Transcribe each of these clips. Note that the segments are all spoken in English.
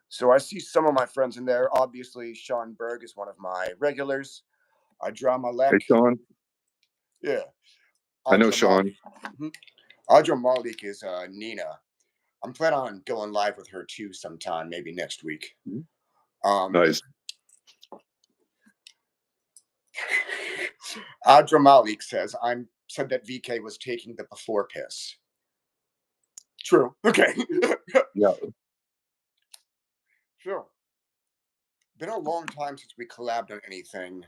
So I see some of my friends in there. Obviously, Sean Berg is one of my regulars. Adra Hey, Malek, Sean. yeah. I know Adra Mal- Sean. Mhm. Adra Malik is Nina. I'm planning on going live with her too sometime, maybe next week. Um, Nice. Adra Malik said that VK was taking the before piss. True. Okay. Yeah, Sure. Been a long time since we collabed on anything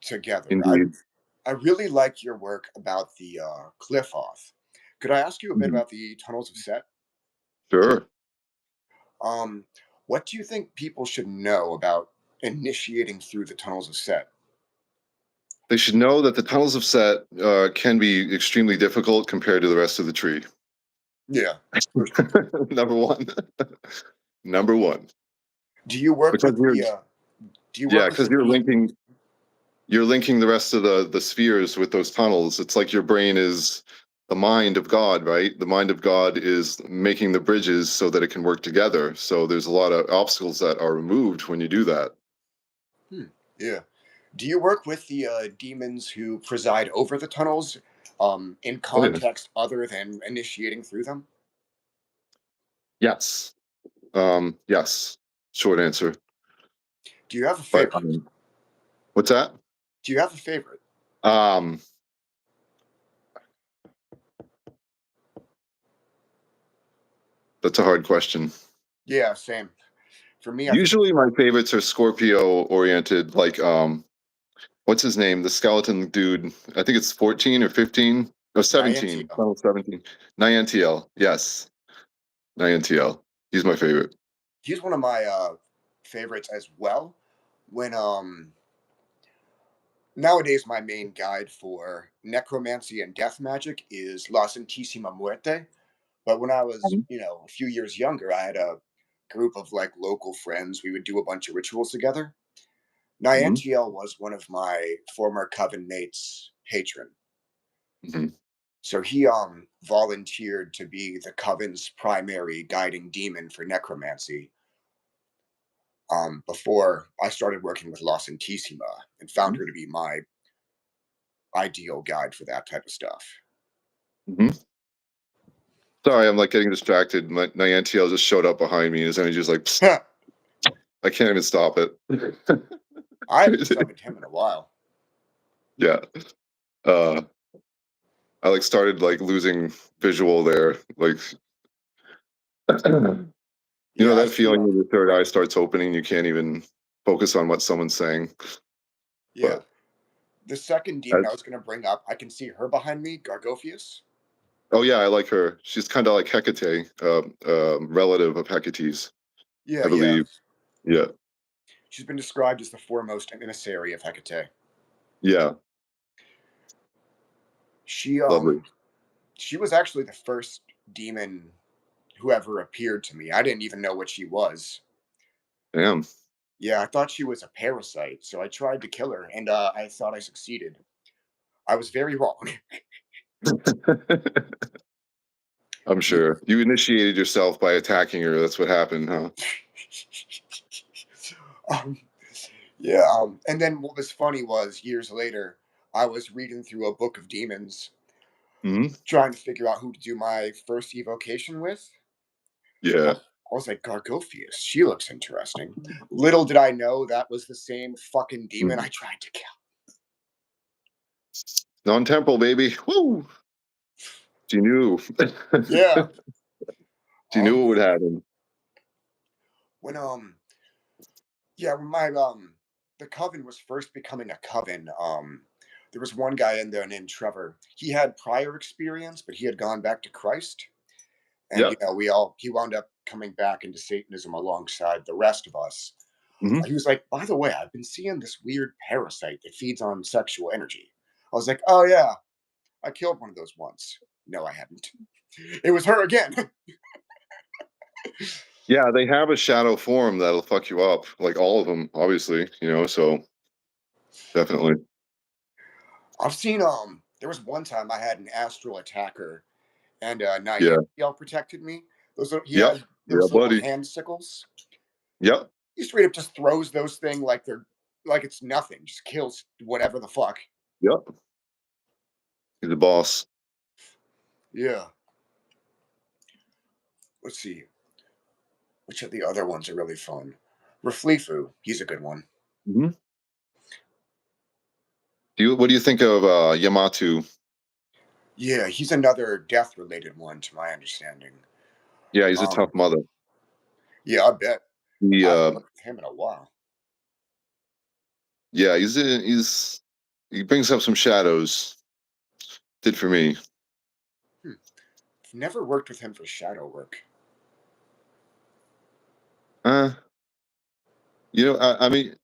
together. indeed. I really like your work about the cliff off. Could I ask you a bit Mhm. about the tunnels of Set? Sure. Um, what do you think people should know about initiating through the tunnels of Set? They should know that the tunnels of Set can be extremely difficult compared to the rest of the tree. Yeah. Number one. Number one. Do you work Because with you're the? Do you yeah, work with because the demon? you're linking the rest of the spheres with those tunnels. It's like your brain is the mind of God, right? The mind of God is making the bridges so that it can work together. So there's a lot of obstacles that are removed when you do that. Hmm. Yeah. Do you work with the demons who preside over the tunnels, in Oh, yeah. context other than initiating through them? Yes. Yes. Short answer. Do you have a But favorite? what's that? Do you have a favorite? Um, that's a hard question. Yeah, same. For me, I think. Usually my favorites are Scorpio oriented, like what's his name? The skeleton dude. I think it's 14 or 15 or 17. Niantia. Final 17. Niantiel. Yes. Niantiel. He's my favorite. He's one of my favorites as well. When nowadays my main guide for necromancy and death magic is La Santísima Muerte. But when I was, a few years younger, I had a group of like local friends. We would do a bunch of rituals together. Hmm. Niantiel was one of my former coven mates' patron. Hmm. So he volunteered to be the coven's primary guiding demon for necromancy before I started working with La Santísima and found her to be my ideal guide for that type of stuff. Hmm. Sorry, I'm like getting distracted. My Niantiel just showed up behind me. His energy's like, psst, I I can't even stop it. haven't summoned him in a while. Yeah. Uh, I like started like losing visual there. Like, Yeah, I that see. feeling when your third eye starts opening, you can't even focus on what someone's saying. Yeah, But the second demon I that's, was going to bring up, I can see her behind me, Gargophius. oh yeah, I like her. She's kind of like Hecate, relative of Hecate's, Yeah, I yeah. believe. Yeah, She's been described as the foremost emissary of Hecate. yeah, She lovely. she was actually the first demon who ever appeared to me. I didn't even know what she was. Damn. Yeah, I thought she was a parasite, so I tried to kill her, and I thought I succeeded. I was very wrong. I'm Yeah. sure you initiated yourself by attacking her. That's what happened, huh? um, yeah, and then what was funny was years later, I was reading through a book of demons, Hmm. trying to figure out who to do my first evocation with. I Yeah. was like, Gargophius, she looks interesting. Little did I know that was the same fucking demon Mhm. I tried to kill. Non-temporal, baby. Woo! She knew. Yeah. She knew Um, what would happen. when yeah, when my the coven was first becoming a coven, there was one guy in there named Trevor. He had prior experience, but he had gone back to Christ. And Yeah. he wound up coming back into Satanism alongside the rest of us. Hmm. He was like, by the way, I've been seeing this weird parasite that feeds on sexual energy. I was like, oh yeah, I killed one of those once. No, I haven't. It was her again. Yeah, they have a shadow form that'll fuck you up, like all of them, obviously. So definitely. I've seen there was one time I had an astral attacker and Yeah. Niantiel protected me. Those are, he Yep. has Yeah, those little buddy. hand sickles. Yep. He straight up just throws those thing like they're like it's nothing. Just kills whatever the fuck. Yep. He's the boss. Yeah. Let's see. Which of the other ones are really fun? Raflifu, he's a good one. Hmm. What do you think of Yamato? Yeah, he's another death related one to my understanding. Yeah, he's a tough Um, mother. yeah, I bet. He I haven't worked with him in a while. yeah, he brings up some shadows. Did for me. Hmm. I've never worked with him for shadow work. Uh, I mean,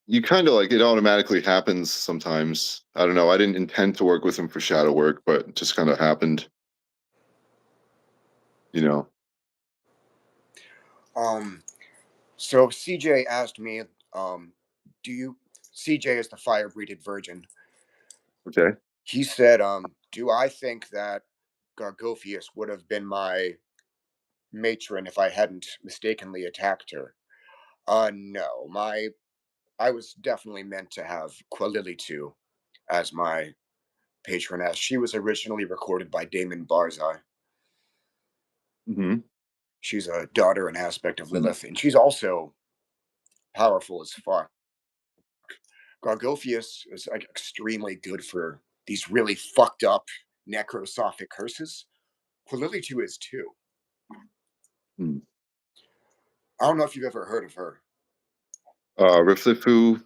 you kind of like it automatically happens sometimes. I don't know. I didn't intend to work with him for shadow work, but it just kind of happened. You know. Um, so CJ asked me, um, do you CJ is the fire breathing virgin. Okay. He said, do I think that Gargophius would have been my matron if I hadn't mistakenly attacked her? No. I was definitely meant to have Qualilitu as my patroness. She was originally recorded by Damon Barzai. Hmm. She's a daughter and aspect of Lilith, and she's also powerful as fuck. Gargophius is like extremely good for these really fucked up necrosophic curses. Qualilitu is too. Hmm. I don't know if you've ever heard of her. Riflifu.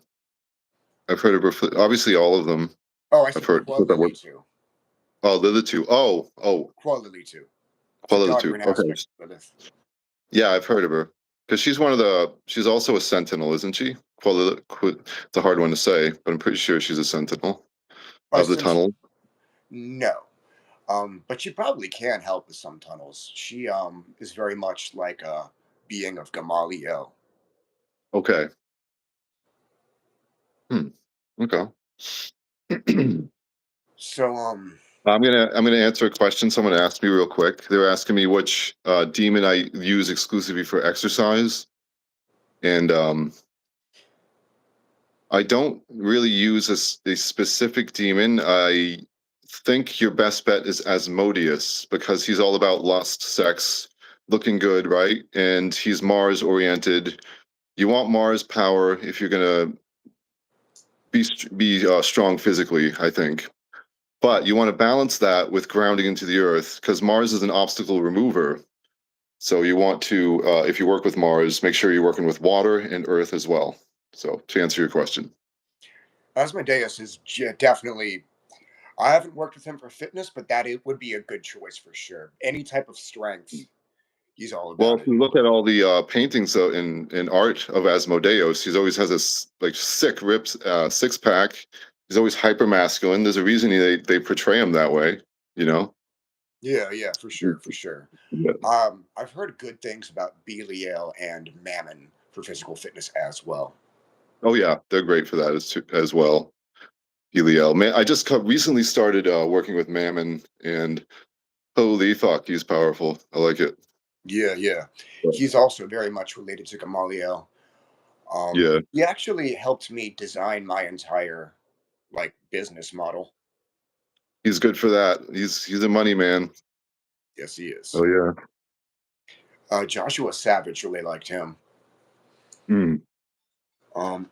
I've heard of obviously all of them. Oh, I I've said heard that word. Qualilitu. Oh, the other two. Oh, Qualilitu. It's a the daughter two. and Okay. aspect of Lilith. Yeah, I've heard of her because she's also a sentinel, isn't she? It's a hard one to say, but I'm pretty sure she's a sentinel By of the since tunnel. no. But she probably can help with some tunnels. She is very much like a being of Gamaliel. Okay. Hmm. Okay. So I'm gonna answer a question someone asked me real quick. They were asking me which demon I use exclusively for exercise, and I don't really use a specific demon. I think your best bet is Asmodeus because he's all about lust, sex, looking good, right? And he's Mars oriented. You want Mars power if you're gonna be strong physically, I think. But you want to balance that with grounding into the earth because Mars is an obstacle remover. So you want to, if you work with Mars, make sure you're working with water and earth as well. So to answer your question. Asmodeus is definitely. I haven't worked with him for fitness, but that it would be a good choice for sure. Any type of strength, he's all Well, about if it. you look at all the paintings in art of Asmodeus, he's always has this like sick rips six pack. He's always hyper masculine. There's a reason they portray him that way. You know. Yeah, yeah, for sure, for sure. Yeah. I've heard good things about Belial and Mammon for physical fitness as well. Oh yeah, they're great for that as well. Heliel. Man, I just recently started working with Mammon, and holy fuck, he's powerful. I like it. Yeah, yeah. He's also very much related to Gamaliel. Yeah, He actually helped me design my entire like business model. he's good for that. He's a money man. Yes, he is. Oh yeah. Joshua Savage really liked him. Mm. Um,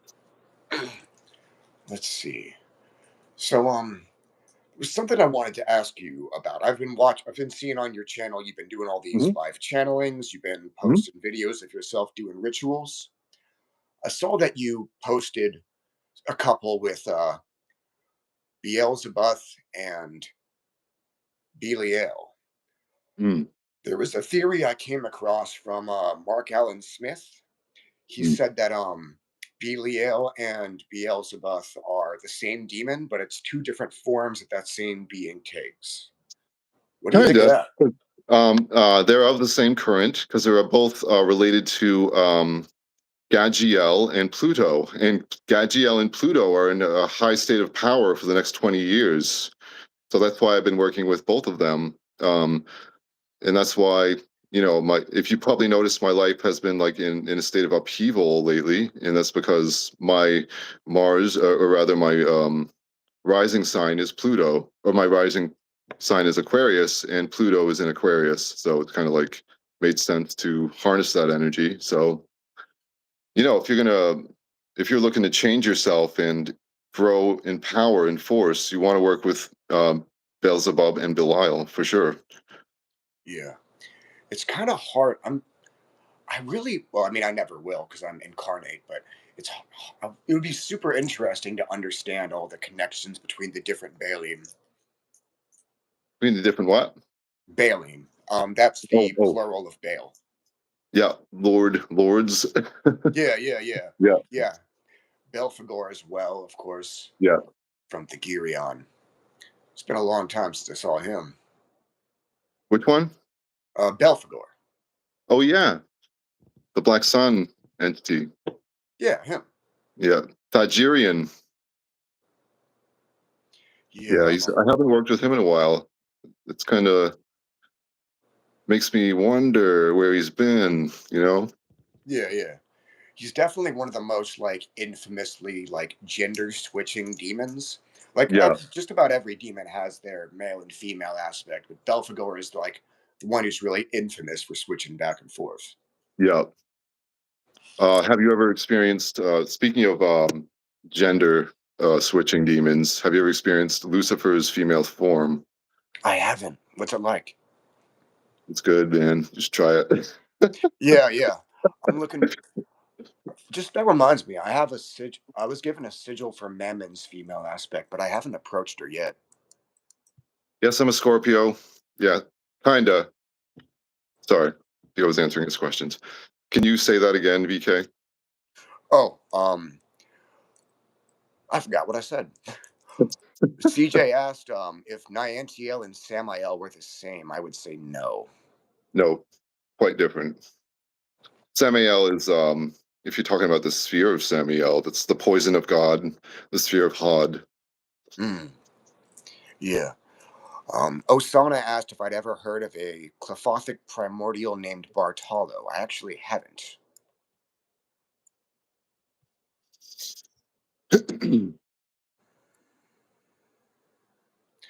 let's see. So, there's something I wanted to ask you about. I've been seeing on your channel. You've been doing all these Hmm. live channelings. You've been Hmm. posting videos of yourself doing rituals. I saw that you posted a couple with Beelzebub and Belial. Mm. There was a theory I came across from Mark Allen Smith. He Mm. said that Belial and Beelzebub are the same demon, but it's two different forms that same being takes. What do you think of Kinda. that? They're of the same current because they're both related to Gadgiel and Pluto, and Gadgiel and Pluto are in a high state of power for the next 20 years. So that's why I've been working with both of them. And that's why, if you probably noticed, my life has been like in a state of upheaval lately, and that's because my Mars, or rather my rising sign is Pluto, or my rising sign is Aquarius, and Pluto is in Aquarius. So it's kind of like made sense to harness that energy. So, if you're looking to change yourself and grow in power and force, you want to work with Beelzebub and Belial for sure. Yeah. It's kind of hard. I really, well, I mean, I never will because I'm incarnate, but it would be super interesting to understand all the connections between the different Baalim. I mean, the different what? Baalim. That's Oh, the oh, plural of Baal. yeah, lords. Yeah, yeah, yeah, Yeah, yeah. Belphegor as well, of course, yeah. from the Girion. It's been a long time since I saw him. Which one? Belphegor. Oh, yeah, the Black Sun entity. Yeah, him. Yeah, Tajirian. Yeah, Yeah, I haven't worked with him in a while. It's kind of makes me wonder where he's been. yeah, yeah. He's definitely one of the most like infamously like gender switching demons. Like Yeah, just about every demon has their male and female aspect, but Belphegor is like the one who's really infamous for switching back and forth. yeah. Have you ever experienced? Speaking of gender switching demons, have you ever experienced Lucifer's female form? I haven't. What's it like? It's good, man. Just try it. Yeah, yeah. I'm looking. Just that reminds me, I have a sig. I was given a sigil for Mammon's female aspect, but I haven't approached her yet. Yes, I'm a Scorpio. Yeah, kinda. Sorry, I was answering his questions. Can you say that again, VK? Oh, I forgot what I said. CJ asked if Niantiel and Samael were the same. I would say no. No, quite different. Samael is, if you're talking about the sphere of Samael, that's the poison of God, the sphere of Hod. Hmm. Yeah. Osana asked if I'd ever heard of a Clefothic primordial named Bartolo. I actually haven't.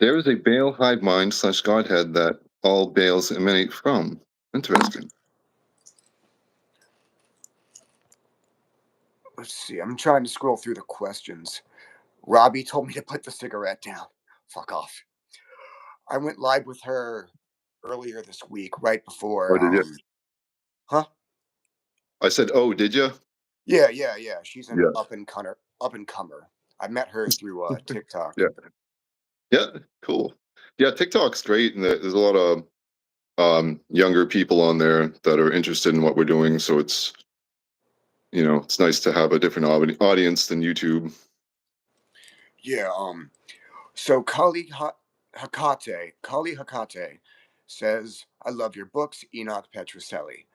There is a Baal hive mind / Godhead that all Baals emanate from. Interesting. Let's see. I'm trying to scroll through the questions. Robbie told me to put the cigarette down. Fuck off. I went live with her earlier this week, right Oh, before. did you? Huh? I said, oh, did you? Yeah, yeah, yeah. She's an Yeah. up and comer. Up and comer. I met her through TikTok. Yeah. Yeah. Cool. Yeah. TikTok's great. And there's a lot of younger people on there that are interested in what we're doing. So it's nice to have a different audience than YouTube. Yeah. So Kali Hakate says, "I love your books, Enoch Petrucelly."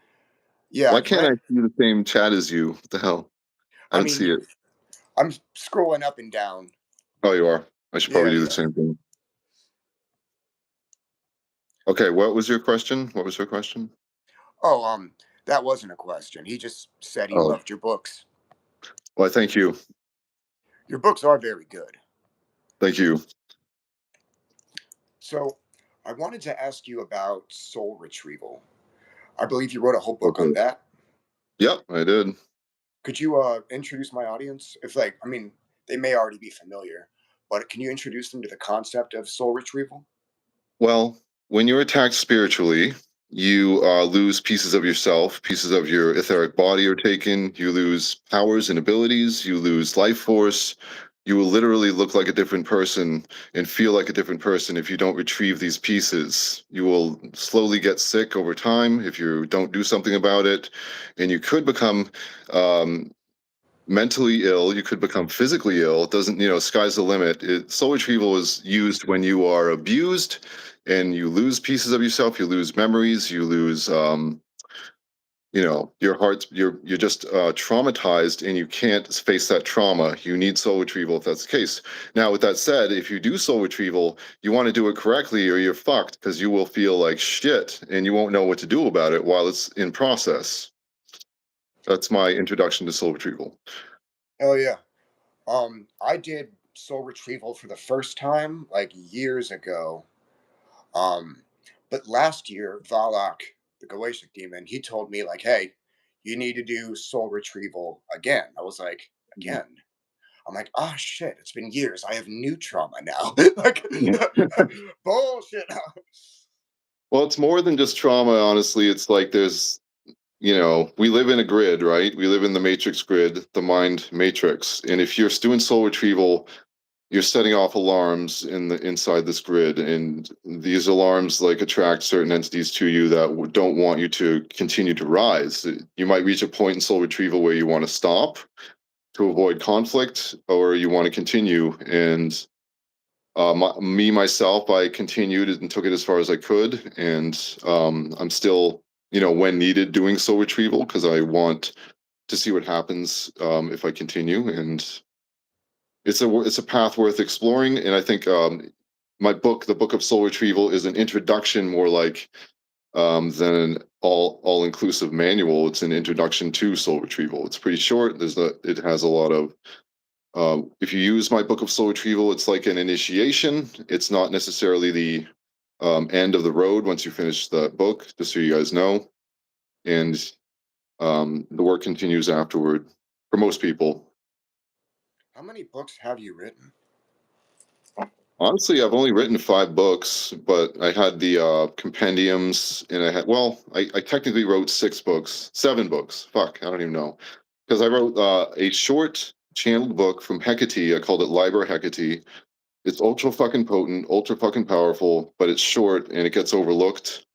Yeah, Why I've can't I read. see the same chat as you? What the hell? I I don't mean, see it. I'm scrolling up and down. Oh, you are. I should probably Yeah, do the yeah. same thing. Okay, what was your question? What was your question? Oh, that wasn't a question. He just said he Oh, loved your books. well, thank you. Your books are very good. Thank you. So, I wanted to ask you about soul retrieval. I believe you wrote a whole book on Okay. that. Yep, I did. Could you introduce my audience? If like, I mean, they may already be familiar, but can you introduce them to the concept of soul retrieval? Well, when you're attacked spiritually, you lose pieces of yourself, pieces of your etheric body are taken. You lose powers and abilities. You lose life force. You will literally look like a different person and feel like a different person if you don't retrieve these pieces. You will slowly get sick over time if you don't do something about it. And you could become um, mentally ill. You could become physically ill. It doesn't, sky's the limit. Soul retrieval is used when you are abused and you lose pieces of yourself. You lose memories. You lose your heart's you're just traumatized, and you can't face that trauma. You need soul retrieval if that's the case. Now, with that said, if you do soul retrieval, you want to do it correctly, or you're fucked, because you will feel like shit, and you won't know what to do about it while it's in process. That's my introduction to soul retrieval. Oh yeah. I did soul retrieval for the first time like years ago. Um, but last year, Valak, the Galatic demon, he told me like, "Hey, you need to do soul retrieval again." I was like, Mhm. "Again?" I'm like, "Ah, shit! It's been years. I have new trauma now." Like, Yeah. bullshit. Well, it's more than just trauma, honestly. It's like there's, we live in a grid, right? We live in the matrix grid, the mind matrix. And if you're doing soul retrieval, you're setting off alarms inside this grid, and these alarms like attract certain entities to you that don't want you to continue to rise. You might reach a point in soul retrieval where you want to stop to avoid conflict, or you want to continue. And myself, I continued and took it as far as I could, and I'm still, when needed, doing soul retrieval because I want to see what happens if I continue. And it's a path worth exploring. And I think my book, the Book of Soul Retrieval, is an introduction more like than an all inclusive manual. It's an introduction to soul retrieval. It's pretty short. It has a lot of if you use my Book of Soul Retrieval, it's like an initiation. It's not necessarily the end of the road once you finish the book, just so you guys know. And the work continues afterward for most people. How many books have you written? Honestly, I've only written 5 books, but I had the compendiums, and I technically wrote 6 books, 7 books. Fuck, I don't even know. Because I wrote a short channeled book from Hecate. I called it Liber Hecate. It's ultra fucking potent, ultra fucking powerful, but it's short and it gets overlooked.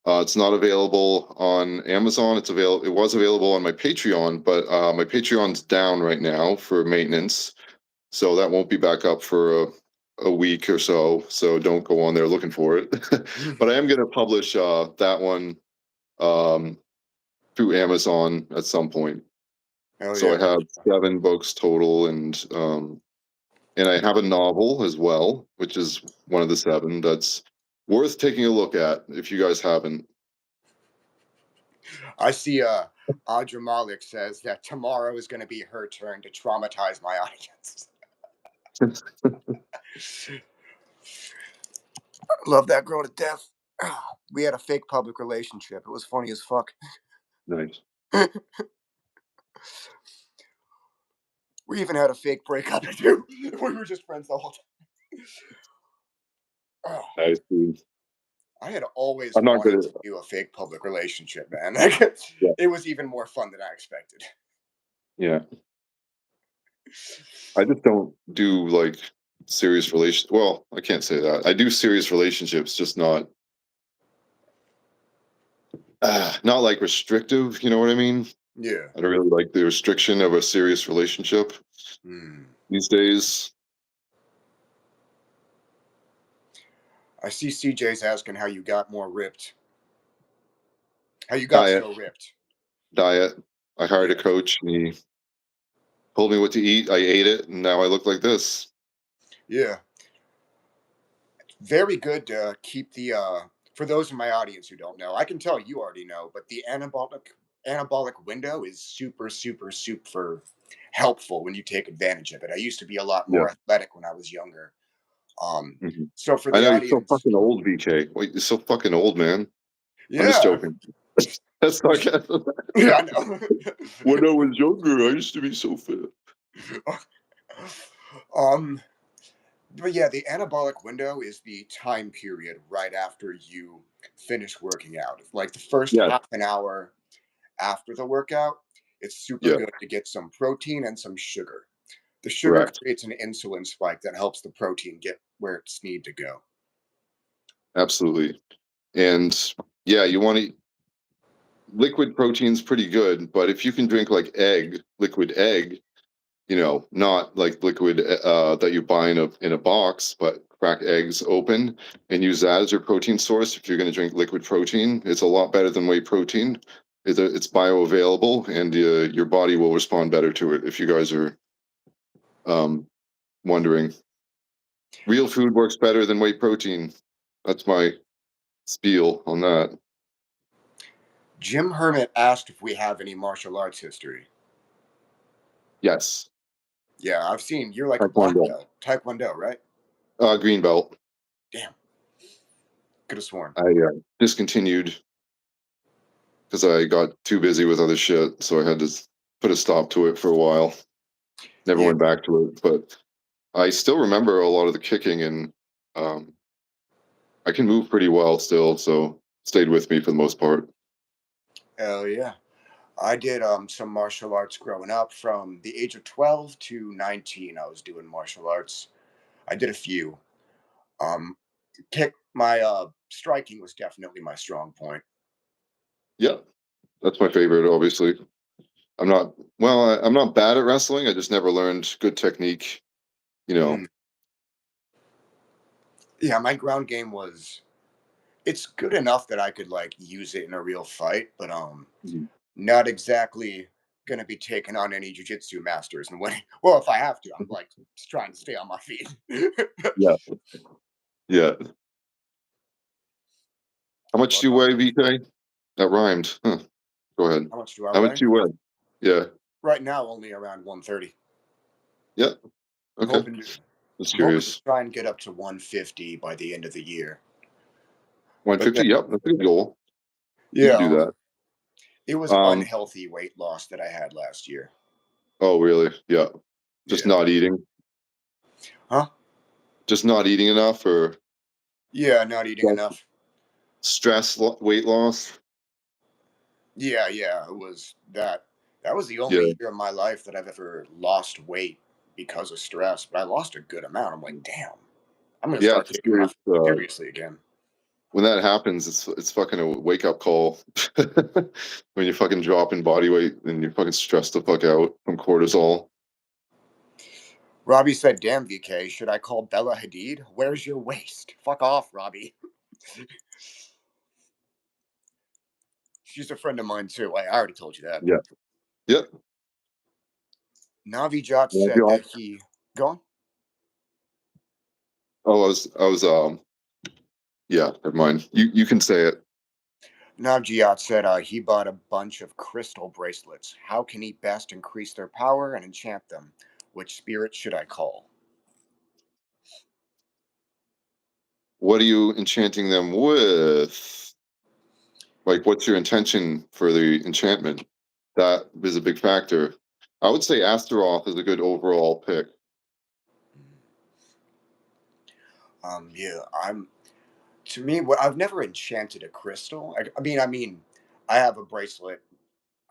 It's not available on Amazon. It was available on my Patreon, but my Patreon's down right now for maintenance, so that won't be back up for a week or so. So don't go on there looking for it. But I am going to publish that one um, through Amazon at some point. Oh So yeah. I have 7 books total, and I have a novel as well, which is one of the 7 that's worth taking a look at if you guys haven't. I see Audra Malik says that tomorrow is going to be her turn to traumatize my audience. Love that girl to death. We had a fake public relationship. It was funny as fuck. Nice. We even had a fake breakup too. We were just friends the whole time. Oh, I see. I had always I'm not good wanted at to do a fake public relationship, man. yeah. It was even more fun than I expected. Yeah. I just don't do like serious relation. Well, I can't say that. I do serious relationships, just not like restrictive. You know what I mean? Yeah. I don't really like the restriction of a serious relationship Hmm. these days. I see CJ's asking how you got more ripped. How you got Diet, so ripped. diet. I hired a Yeah. coach, and he told me what to eat. I ate it, and now I look like this. Yeah. Very good to keep the for those in my audience who don't know, I can tell you already know, but the anabolic window is super helpful when you take advantage of it. I used to be a lot Yeah. more athletic when I was younger. Um, hmm so for I the know you're so audience, fucking old, VK. Wait, you're so fucking old, man. I'm just yeah, joking. That's sarcasm. yeah, I know. When I was younger, I used to be so fit. um, but yeah, the anabolic window is the time period right after you finish working out. Like the first Yeah, half an hour after the workout, it's super yeah, good to get some protein and some sugar. The sugar correct. creates an insulin spike that helps the protein get where it's need to go. Absolutely. And yeah, you want to liquid protein's pretty good, but if you can drink like liquid egg, not like liquid that you buy in a box, but crack eggs open and use that as your protein source. If you're going to drink liquid protein, it's a lot better than whey protein. It's bioavailable, and your body will respond better to it. If you guys are um, wondering, real food works better than whey protein. That's my spiel on that. Jim Hermit asked if we have any martial arts history. Yes, Yeah, I've seen you're like a black taekwondo, belt. Taekwondo, right? green belt. Damn. Could have sworn. I discontinued because I got too busy with other shit, so I had to put a stop to it for a while. Never Yeah. went back to it, but I still remember a lot of the kicking, and um, I can move pretty well still, so stayed with me for the most part. Hell yeah. I did some martial arts growing up from the age of 12 to 19. I was doing martial arts. I did a few. Um kick my striking was definitely my strong point. Yeah, that's my favorite, obviously. I'm not I'm not bad at wrestling. I just never learned good technique. You know. Mm. Yeah, my ground game was it's good enough that I could like use it in a real fight, but Mhm. not exactly gonna be taking on any jujitsu masters and winning. Well, if I have to, I'm like trying to stay on my feet. Yeah, yeah. How much But do you weigh, VK? That rhymed. Huh. Go ahead. how much do I How much weigh? do you weigh? Yeah. Right now, only around 130. Yeah. I'm Okay. hoping to. Just I'm hoping to curious. try and get up to 150 by the end of the year. But 150. then, Yep, that's a good goal. You yeah, can do that. it was Um. unhealthy weight loss that I had last year. Oh, really? Yeah. Just Yeah. not eating. Huh? Just not eating enough, or Yeah, not eating enough. weight loss. Yeah, yeah, it was that. That was the only Yeah. year of my life that I've ever lost weight because of stress. But I lost a good amount. I'm like, damn, I'm gonna Yeah. start It's a taking my serious. food seriously again. When that happens, it's fucking a wake up call. When you fucking drop in body weight and you fucking stress the fuck out from cortisol. Robbie said, "Damn, VK, should I call Bella Hadid? Where's your waist? Fuck off, Robbie." She's a friend of mine too. I already told you that. Yeah. Yeah. Navijot Yeah, said that he gone. Oh, yeah, never mind. You can say it. Navjot said he bought a bunch of crystal bracelets. How can he best increase their power and enchant them? Which spirit should I call? What are you enchanting them with? Like, what's your intention for the enchantment? That is a big factor. I would say Astaroth is a good overall pick. Yeah, I'm. To me, what I've never enchanted a crystal. I mean, I have a bracelet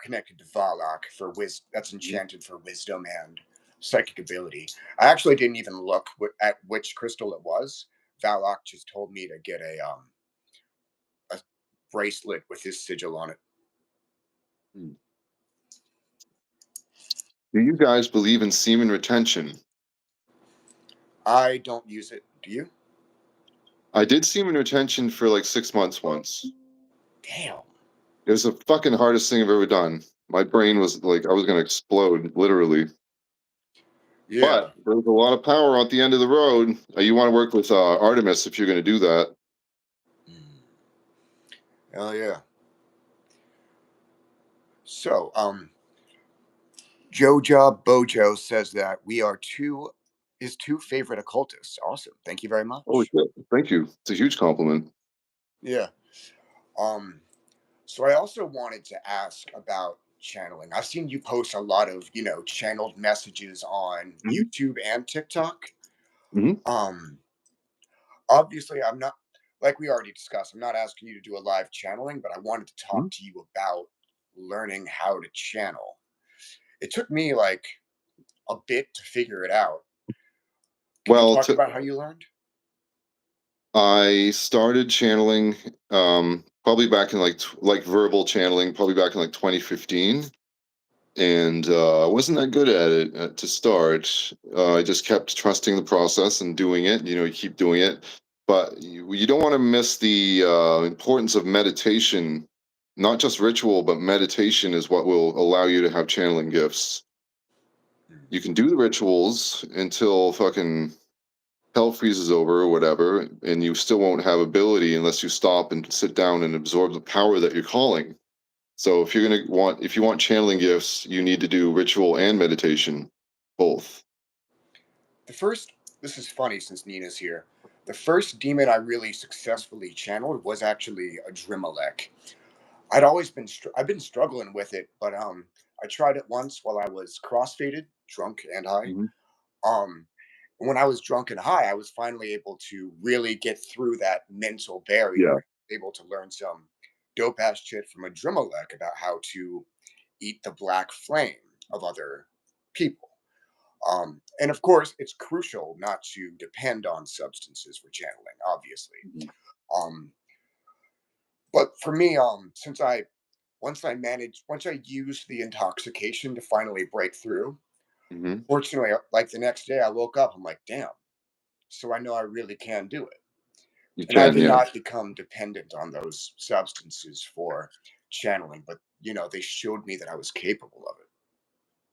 connected to Valak for that's Mhm. enchanted for wisdom and psychic ability. I actually didn't even look at which crystal it was. Valak just told me to get a bracelet with his sigil on it. Hmm. Do you guys believe in semen retention? I don't use it. Do you? I did semen retention for like 6 months once. Damn. It was the fucking hardest thing I've ever done. My brain was like, I was going to explode, literally. Yeah. But there's a lot of power at the end of the road. You want to work with Artemis if you're going to do that. Mm. Hell yeah. So, Joja Bojo says that we are his two favorite occultists. Awesome. Thank you very Holy much. shit. Thank you. It's a huge compliment. Yeah. Um, so I also wanted to ask about channeling. I've seen you post a lot of, channeled messages on Hmm. YouTube and TikTok. Hmm. Um, Obviously I'm not like we already discussed, I'm not asking you to do a live channeling, but I wanted to talk to you about learning how to channel. It took me like a bit to figure it out. Can you Well, talk about how you learned? I started channeling probably back in like verbal channeling, probably back in like 2015. And I wasn't that good at it to start. I just kept trusting the process and doing it. You keep doing it, but you don't want to miss the importance of meditation not just ritual, but meditation is what will allow you to have channeling gifts. You can do the rituals until fucking hell freezes over or whatever, and you still won't have ability unless you stop and sit down and absorb the power that you're calling. So if you want channeling gifts, you need to do ritual and meditation, both. The first, this is funny since Nina's here. The first demon I really successfully channeled was actually a Drimelech. I've been struggling with it, but I tried it once while I was crossfaded, drunk and high. Hmm. Um, when I was drunk and high, I was finally able to really get through that mental barrier. Yeah. I was able to learn some dope ass shit from a Drimelech about how to eat the black flame of other people. And of course, it's crucial not to depend on substances for channeling, obviously. Hmm. Um, but for me, since I once I used the intoxication to finally break through, Hmm. fortunately, like the next day, I woke up. I'm like, damn. So I know I really can do it, You and I can, did yeah. not become dependent on those substances for channeling. But they showed me that I was capable of it.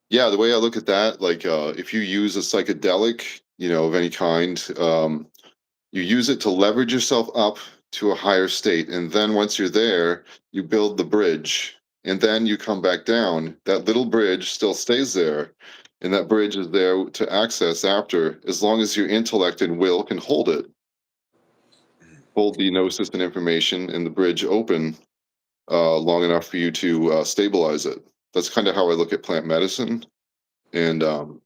Yeah, the way I look at that, like if you use a psychedelic, of any kind, you use it to leverage yourself up to a higher state. And then once you're there, you build the bridge. And then you come back down. That little bridge still stays there. And that bridge is there to access after, as long as your intellect and will can hold it, Mm. hold the gnosis and information and the bridge open long enough for you to stabilize it. That's kind of how I look at plant medicine. And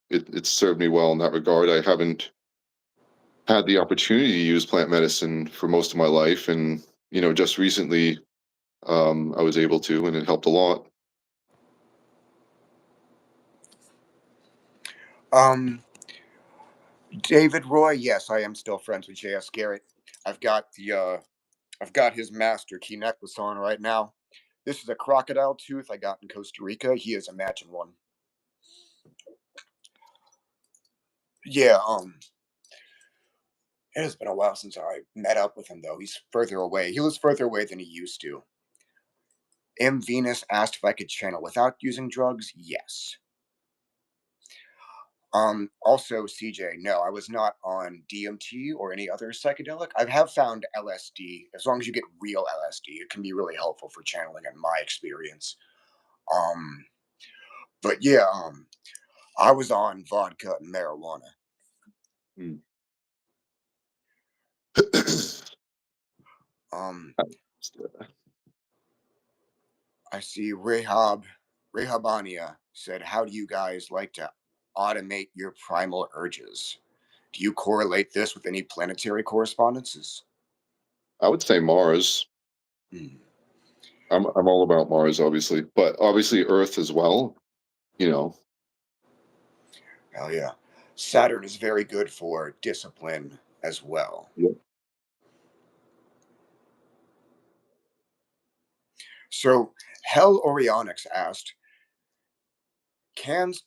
it's served me well in that regard. I haven't had the opportunity to use plant medicine for most of my life, and just recently I was able to, and it helped a lot. Um, David Roy, yes, I am still friends with J.S. Garrett. I've got I've got his master key necklace on right now. This is a crocodile tooth I got in Costa Rica. He is a matching one. Yeah, it has been a while since I met up with him though. He's further away. He lives further away than he used to. M. Venus asked if I could channel without using drugs. Yes. Also, CJ, no, I was not on DMT or any other psychedelic. I have found LSD. As long as you get real LSD, it can be really helpful for channeling in my experience. Um, but yeah, I was on vodka and marijuana. Mm. Um, I see Rehabania said, "How do you guys like to automate your primal urges? Do you correlate this with any planetary correspondences?" I would say Mars. Hmm. I'm all about Mars, obviously, but obviously Earth as well. You know, Hell yeah. Saturn is very good for discipline as well. Yep. So, Hell Orionics asked,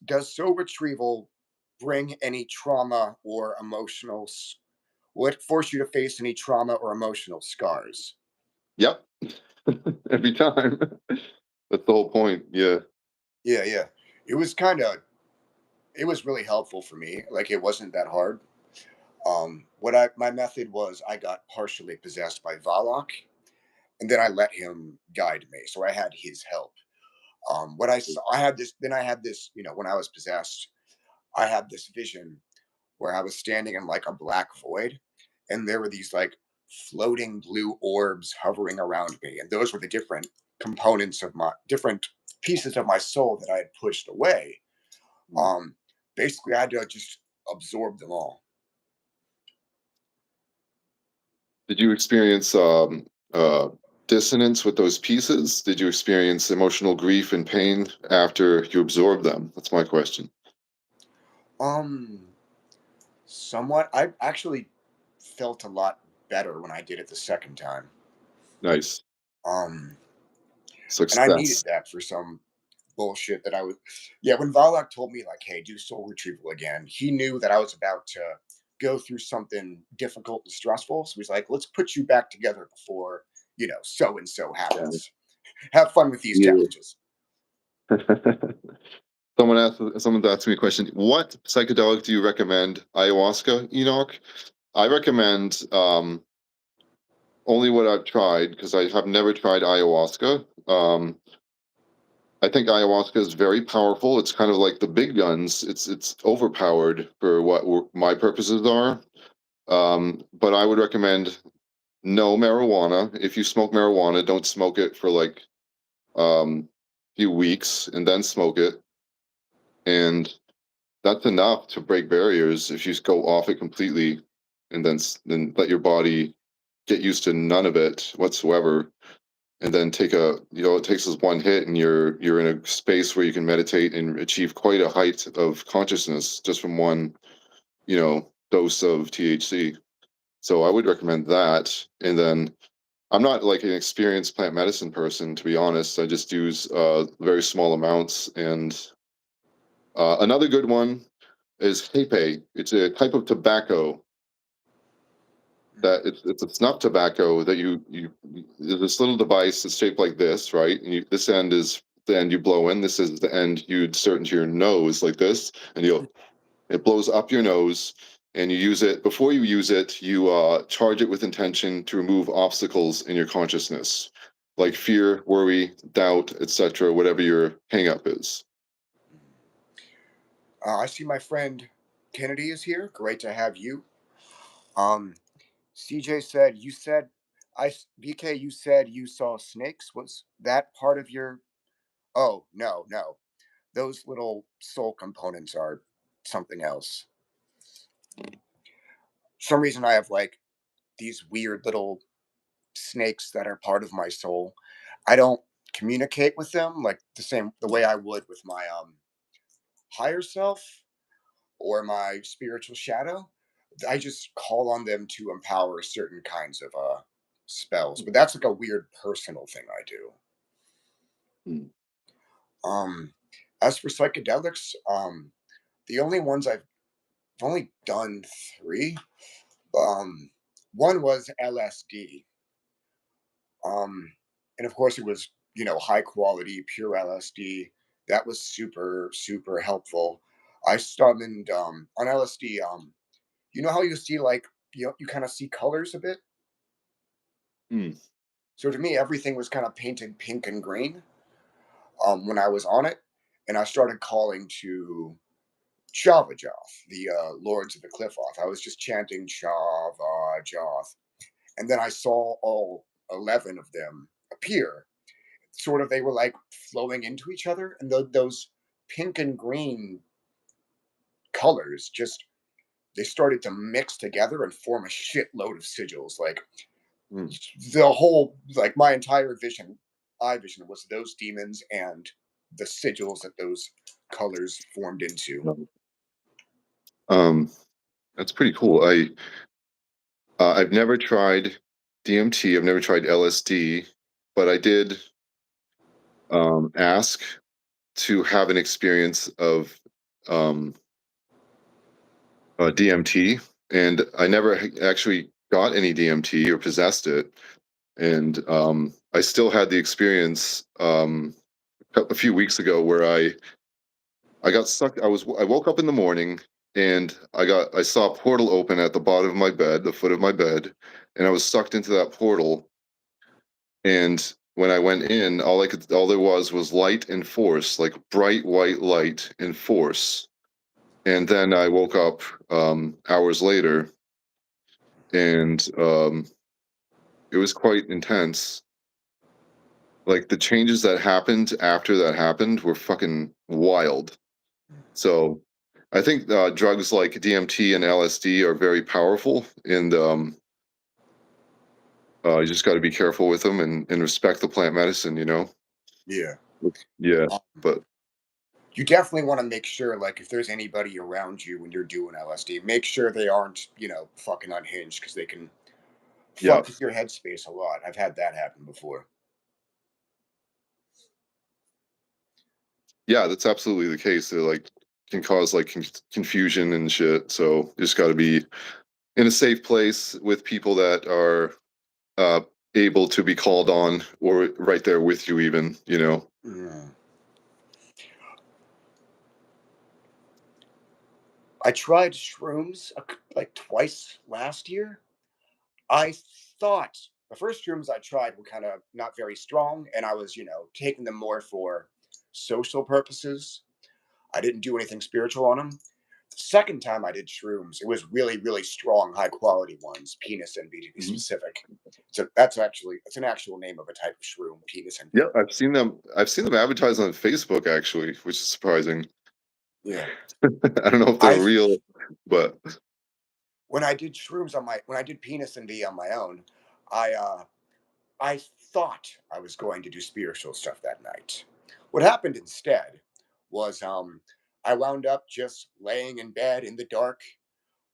does soul retrieval bring any trauma or will it force you to face any trauma or emotional scars? Yep, every time. That's the whole point. Yeah. Yeah, yeah. It was kind of, it was really helpful for me. Like, it wasn't that hard. My method was I got partially possessed by Valak, and then I let him guide me. So I had his help. What I saw, I had this, when I was possessed, I had this vision where I was standing in like a black void, and there were these like floating blue orbs hovering around me, and those were the different pieces of my soul that I had pushed away. Mm. Um, Basically, I had to just absorb them all. Did you experience dissonance with those pieces? Did you experience emotional grief and pain after you absorbed them? That's my question. Um, Somewhat. I actually felt a lot better when I did it the second time. Nice. Um, and I needed Success. that for some bullshit that I was. Yeah, when Valak told me like, "Hey, do soul retrieval again," he knew that I was about to go through something difficult and stressful. So he's like, "Let's put you back together before so and so Yeah. happens." Have fun with these Yeah. challenges. Someone's asked me a question. What psychedelic do you recommend? Ayahuasca, Enoch? I recommend only what I've tried because I have never tried ayahuasca. I think ayahuasca is very powerful. It's kind of like the big guns. It's overpowered for what my purposes are. But I would recommend no marijuana. If you smoke marijuana, don't smoke it for like few weeks and then smoke it. And that's enough to break barriers if you just go off it completely and then let your body get used to none of it whatsoever. And then it takes this one hit and you're in a space where you can meditate and achieve quite a height of consciousness just from one, dose of THC. So I would recommend that. And then I'm not like an experienced plant medicine person, to be honest. I just use very small amounts. And another good one is Hepe. It's a type of tobacco that it's a snuff tobacco that you there's this little device that's shaped like this, right? And this end is the end you blow in. This is the end you insert into your nose like this, and it blows up your nose. And you use it before you use it. You charge it with intention to remove obstacles in your consciousness, like fear, worry, doubt, etc. Whatever your hang up is. I see my friend Kennedy is here. Great to have you. Um, CJ said you said VK. You said you saw snakes. Was that part of your? Oh no, no. Those little soul components are something else. Some reason I have like these weird little snakes that are part of my soul. I don't communicate with them like the way I would with my higher self or my spiritual shadow. I just call on them to empower certain kinds of spells, but that's like a weird personal thing I do. Hmm. Um, as for psychedelics, the only ones I've only done three. Um, one was LSD, and of course it was high quality pure LSD. That was super super helpful. I summoned on LSD. You know how you see like you kind of see colors a bit. Hmm. So to me, everything was kind of painted pink and green when I was on it, and I started calling to Java Joth, the Lords of the Cliff Off. I was just chanting Java Joth, and then I saw all 11 of them appear. Sort of, they were like flowing into each other, and those pink and green colors just they started to mix together and form a shitload of sigils. Like Hmm. the whole, like my entire eye vision was those demons and the sigils that those colors formed into. Um, that's pretty cool. I've never tried DMT. I've never tried LSD, but I did ask to have an experience of um, DMT, and I never actually got any DMT or possessed it. And I still had the experience a few weeks ago where I got stuck. I woke up in the morning and I saw a portal open at the bottom of my bed, the foot of my bed, and I was sucked into that portal. And when I went in, all there was light and force, like bright white light and force. And then I woke up hours later, and it was quite intense. Like the changes that happened after that happened were fucking wild. So I think drugs like DMT and LSD are very powerful, and you just got to be careful with them and respect the plant medicine, you know? Yeah. Yeah, Um, but you definitely want to make sure, like, if there's anybody around you when you're doing LSD, make sure they aren't, fucking unhinged because they can yeah, fuck with your headspace a lot. I've had that happen before. yeah, that's absolutely the case. They like can cause like confusion and shit. So you just got to be in a safe place with people that are able to be called on, or right there with you, even, you know. Mm. I tried shrooms like twice last year. I thought the first shrooms I tried were kind of not very strong, and I was, taking them more for social purposes. I didn't do anything spiritual on them. The second time I did shrooms, it was really, really strong, high quality ones, penis envy to be Mhm. specific. So it's an actual name of a type of shroom, penis envy. Yeah, I've seen them advertised on Facebook, actually, which is surprising. Yeah. I don't know if they're I real, but when I did shrooms on my when I did penis envy on my own, I thought I was going to do spiritual stuff that night. What happened instead was I wound up just laying in bed in the dark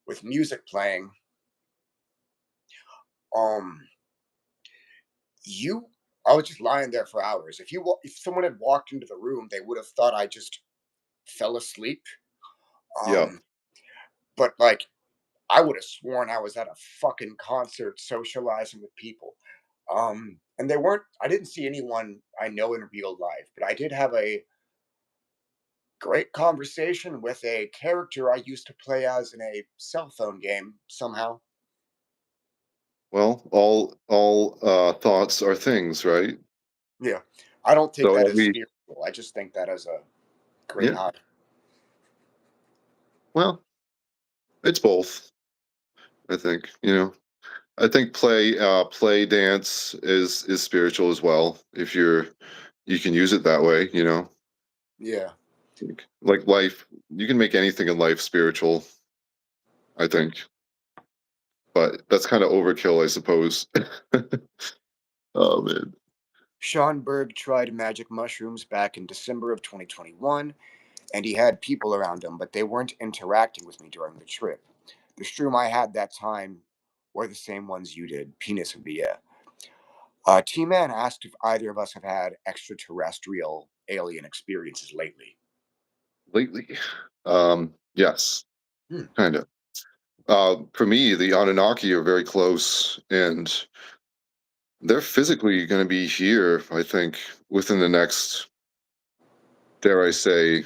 with music playing. Um you I was just lying there for hours. If someone had walked into the room, they would have thought I just fell asleep. yeah. Um but like I would have sworn I was at a fucking concert socializing with people. And I didn't see anyone I know in real life, but I did have a great conversation with a character I used to play as in a cell phone game somehow. Well, all thoughts are things, right? Yeah. I don't take So that as every spiritual. I just think that as a great yeah. hobby. Well, it's both. I think, you know. I think play dance is spiritual as well. If you can use it that way, you know. Yeah. Like life, you can make anything in life spiritual, I think. But that's kind of overkill, I suppose. Oh man. Sean Berg tried magic mushrooms back in December of 2021, and he had people around him, but they weren't interacting with me during the trip. The shroom I had that time were the same ones you did, penis and Via. T Man asked if either of us have had extraterrestrial alien experiences lately. Lately. Yes, Hmm. kind of. For me, the Anunnaki are very close, and they're physically going to be here, I think, within the next, dare I say,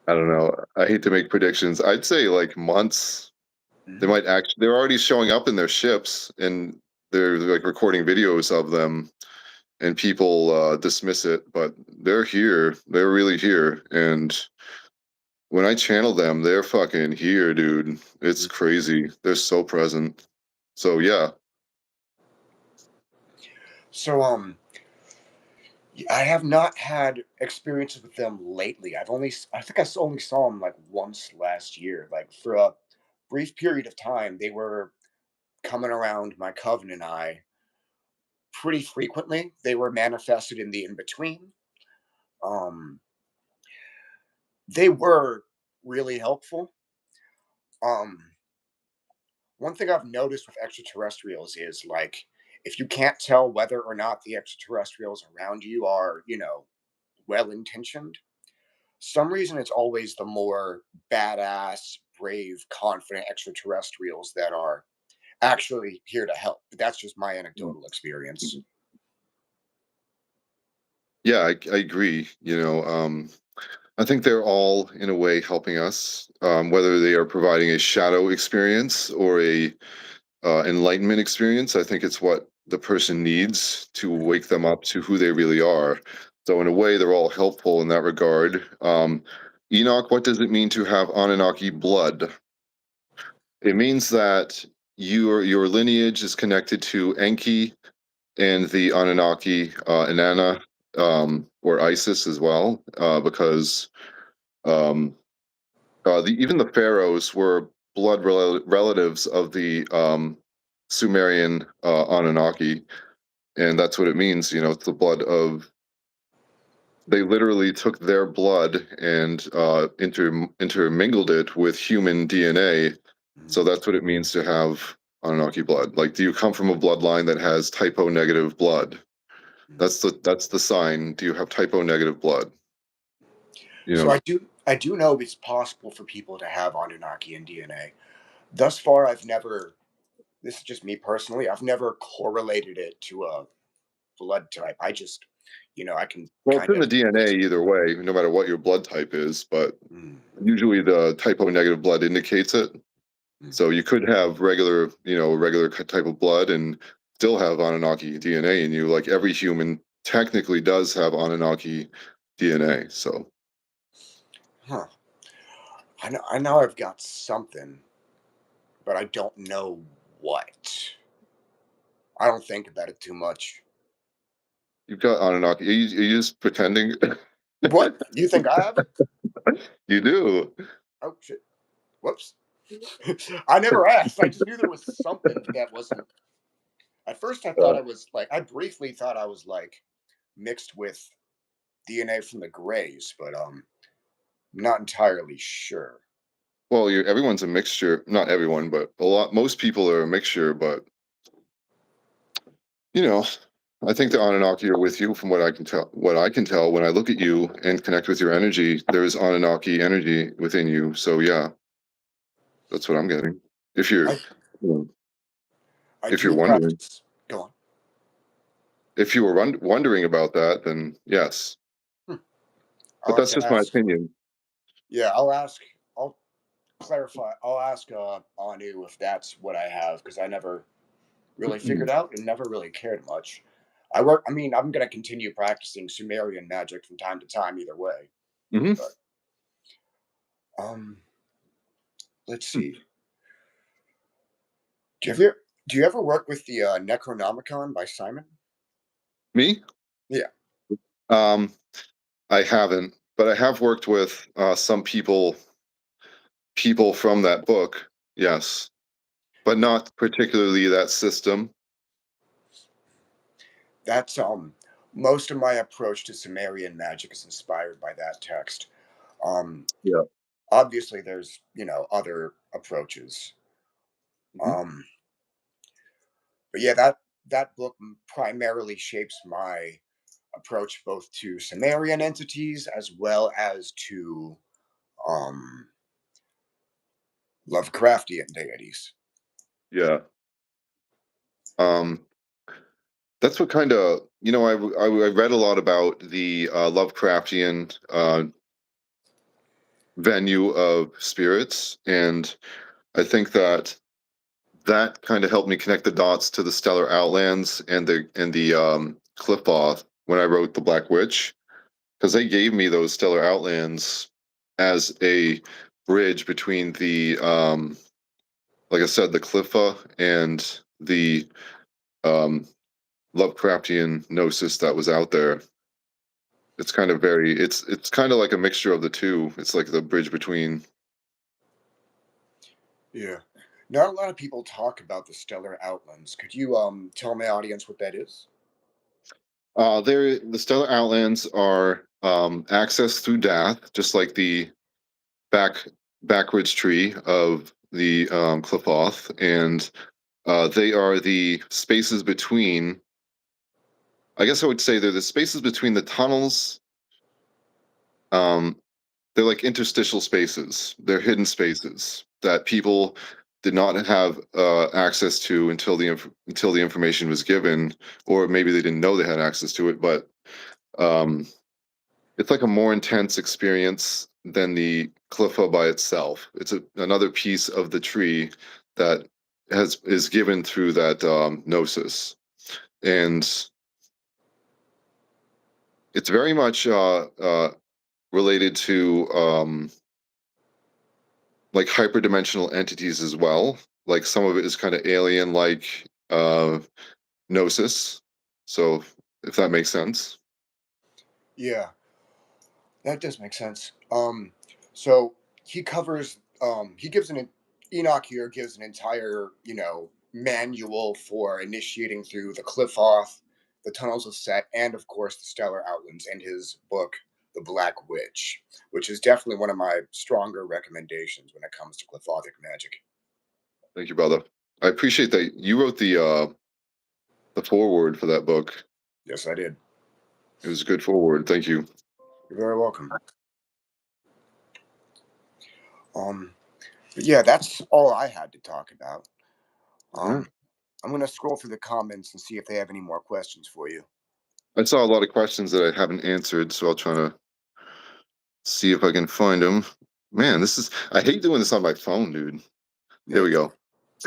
I don't know. I hate to make predictions. I'd say like months. They Mhm. might actually, they're already showing up in their ships, and they're like recording videos of them, and people dismiss it, but they're here. They're really here. And when I channel them, they're fucking here, dude. It's crazy. They're so present. So yeah. So, I have not had experiences with them lately. I think only saw them like once last year. Like for a brief period of time, they were coming around my coven and I pretty frequently. They were manifested in the in between. Um, they were really helpful. Um, One thing I've noticed with extraterrestrials is like if you can't tell whether or not the extraterrestrials around you are, well intentioned, some reason it's always the more badass, brave, confident extraterrestrials that are actually here to help. But that's just my anecdotal experience. Yeah, I agree. I think they're all in a way helping us, whether they are providing a shadow experience or a enlightenment experience. I think it's what the person needs to Mhm. wake them up to who they really are. So in a way, they're all helpful in that regard. Enoch, what does it mean to have Anunnaki blood? It means that your lineage is connected to Enki and the Anunnaki, Inanna, or Isis as well, because um, even the pharaohs were blood relatives of the Sumerian Anunnaki, and that's what it means. You know, it's the blood of. They literally took their blood and intermingled it with human DNA. So Mhm. that's what it means to have Anunnaki blood. Like, do you come from a bloodline that has typo negative blood? Mhm. That's the sign. Do you have typo negative blood? You So know. I do know it's possible for people to have Anunnaki in DNA. Thus far, I've never. this is just me personally. I've never correlated it to a blood type. I just, I can Well, it's kind in of. the DNA either way, no matter what your blood type is, but Mm, usually the type O negative blood indicates it. mm. So you could have regular, regular type of blood and still have Anunnaki DNA in you. Like every human technically does have Anunnaki DNA. So Huh. I know I've got something, but I don't know what. I don't think about it too much. you've got Anunnaki. Are you just pretending? What? You think I have it? You do. Oh shit. Whoops. I never asked. I just knew there was something that wasn't. At first, I briefly thought I was like mixed with DNA from the Greys, but not entirely sure. Well, everyone's a mixture. Not everyone, but most people are a mixture. But you know, I think the Anunnaki are with you from what I can tell. What I can tell when I look at you and connect with your energy, there is Anunnaki energy within you. So yeah, that's what I'm getting. If you're, I you know, I if you're do wondering, practice. Go on. if you were wondering about that, then yes. Hmm. But I'll have that's to just my ask. opinion. Yeah, I'll ask. I'll clarify. I'll ask Anu if that's what I have because I never really figured out and never really cared much. I mean, I'm gonna continue practicing Sumerian magic from time to time, either way. Hmm. But um, let's see. Do you ever do you ever work with the Necronomicon by Simon? Me? Yeah. Um, I haven't, but I have worked with some people from that book. Yes, but Yeah. not particularly that system. That's most of my approach to Sumerian magic is inspired by that text. Um, Yeah. obviously, there's other approaches. Hmm. Um, but yeah, that book primarily shapes my approach both to Sumerian entities as well as to um, Lovecraftian deities. Yeah. Um, that's what kind of I read a lot about the Lovecraftian venue of spirits, and I think that kind of helped me connect the dots to the stellar outlands and the Cliffoth when I wrote the Black Witch, because they gave me those stellar outlands as a bridge between the like I said, the Cliffa and the um, Lovecraftian gnosis that was out there. It's kind of it's kind of like a mixture of the two. It's like the bridge between. Yeah. Not a lot of people talk about the stellar outlands. Could you tell my audience what that is? The stellar outlands are access through death, just like the back backwards tree of the Cliffoth, and they are the spaces between. I guess I would say they're the spaces between the tunnels. Um, they're like interstitial spaces. They're hidden spaces that people did not have access to until until the information was given, or maybe they didn't know they had access to it. But um, it's like a more intense experience than the cliffa by itself. It's another piece of the tree that is given through that gnosis, and it's very much related to like hyperdimensional entities as well. Like some of it is kind of alien like gnosis. So if that makes sense. Yeah, that does make sense. So he gives Enoch here gives an entire, manual for initiating through the cliff off, the tunnels of Set, and of course the stellar outlands in his book, The Black Witch, which is definitely one of my stronger recommendations when it comes to Cliffothic magic. Thank you, brother. I appreciate that you wrote the foreword for that book. Yes, I did. It was a good foreword. Thank you. You're very welcome. Um, but yeah, that's all I had to talk about. All right. I'm gonna scroll through the comments and see if they have any more questions for you. I saw a lot of questions that I haven't answered, so I'll try to see if I can find them. Man, I hate doing this on my phone, dude. There Me we too.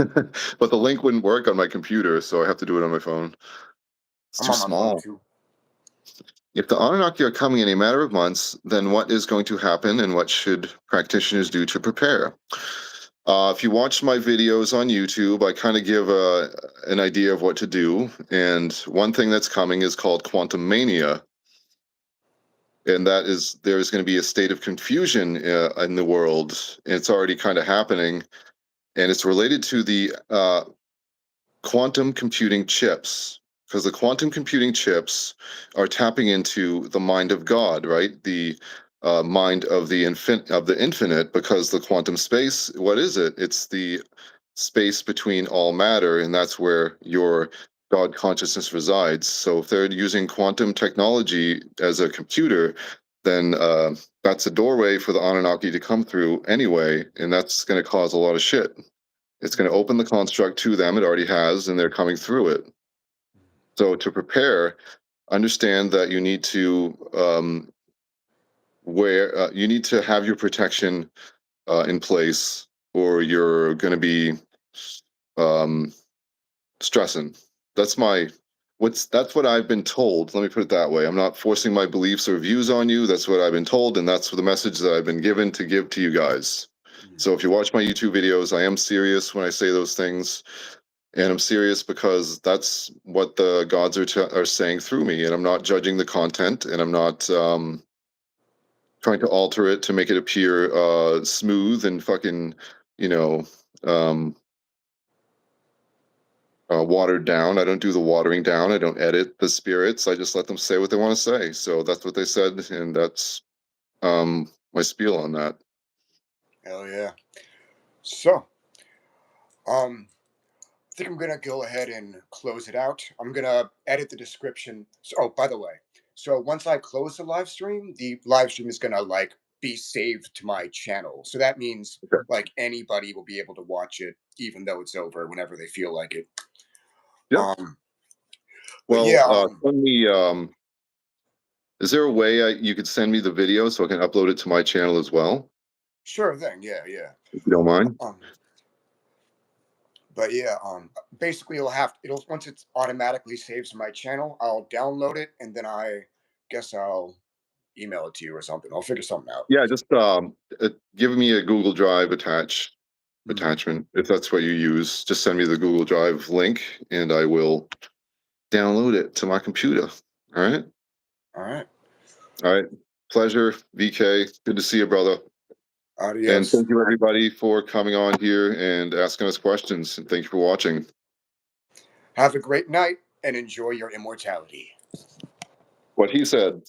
go. But the link wouldn't work on my computer, so I have to do it on my phone. It's I'm too on my phone small. too. If the Anunnaki are coming in a matter of months, then what is going to happen and what should practitioners do to prepare? If you watch my videos on YouTube, I kind of give an idea of what to do. And one thing that's coming is called quantum mania. And that is, there's going to be a state of confusion in the world. It's already kind of happening. And it's related to the quantum computing chips, because the quantum computing chips are tapping into the mind of God, right? The mind of the infinite, because the quantum space, what is it? It's the space between all matter, and that's where your God consciousness resides. So if they're using quantum technology as a computer, then that's a doorway for the Anunnaki to come through anyway, and that's going to cause a lot of shit. It's going to open the construct to them. It already has, and they're coming through it. So to prepare, understand that you need to you need to have your protection in place, or you're going to be um, stressing. That's my that's what I've been told. Let me put it that way. I'm not forcing my beliefs or views on you. That's what I've been told, and that's the message that I've been given to give to you guys. So if you watch my YouTube videos, I am serious when I say those things. And I'm serious because that's what the gods are saying through me, and I'm not judging the content, and I'm not trying to alter it to make it appear smooth and fucking, you know, um, watered down. I don't do the watering down. I don't edit the spirits. I just let them say what they want to say. So that's what they said, and that's my spiel on that. Hell yeah. So, um, I think I'm gonna go ahead and close it out. I'm gonna edit the description. So, oh, by the way, so once I close the live stream is gonna like be saved to my channel. So that means Okay. like anybody will be able to watch it, even though it's over, whenever they feel like it. Yep. Um, but yeah, Well, send me. Is there a way you could send me the video so I can upload it to my channel as well, sure thing. Yeah, yeah. if you don't mind? Um, but yeah, basically it'll once it automatically saves to my channel, I'll download it and then I guess I'll email it to you or something. I'll figure something out. Yeah, just give me a Google Drive Mhm. attachment if that's what you use. Just send me the Google Drive link, and I will download it to my computer. All right. All right. All right. Pleasure, VK. Good to see you, brother. And Adios. thank you, everybody, for coming on here and asking us questions. And thank you for watching. Have a great night and enjoy your immortality. What he said.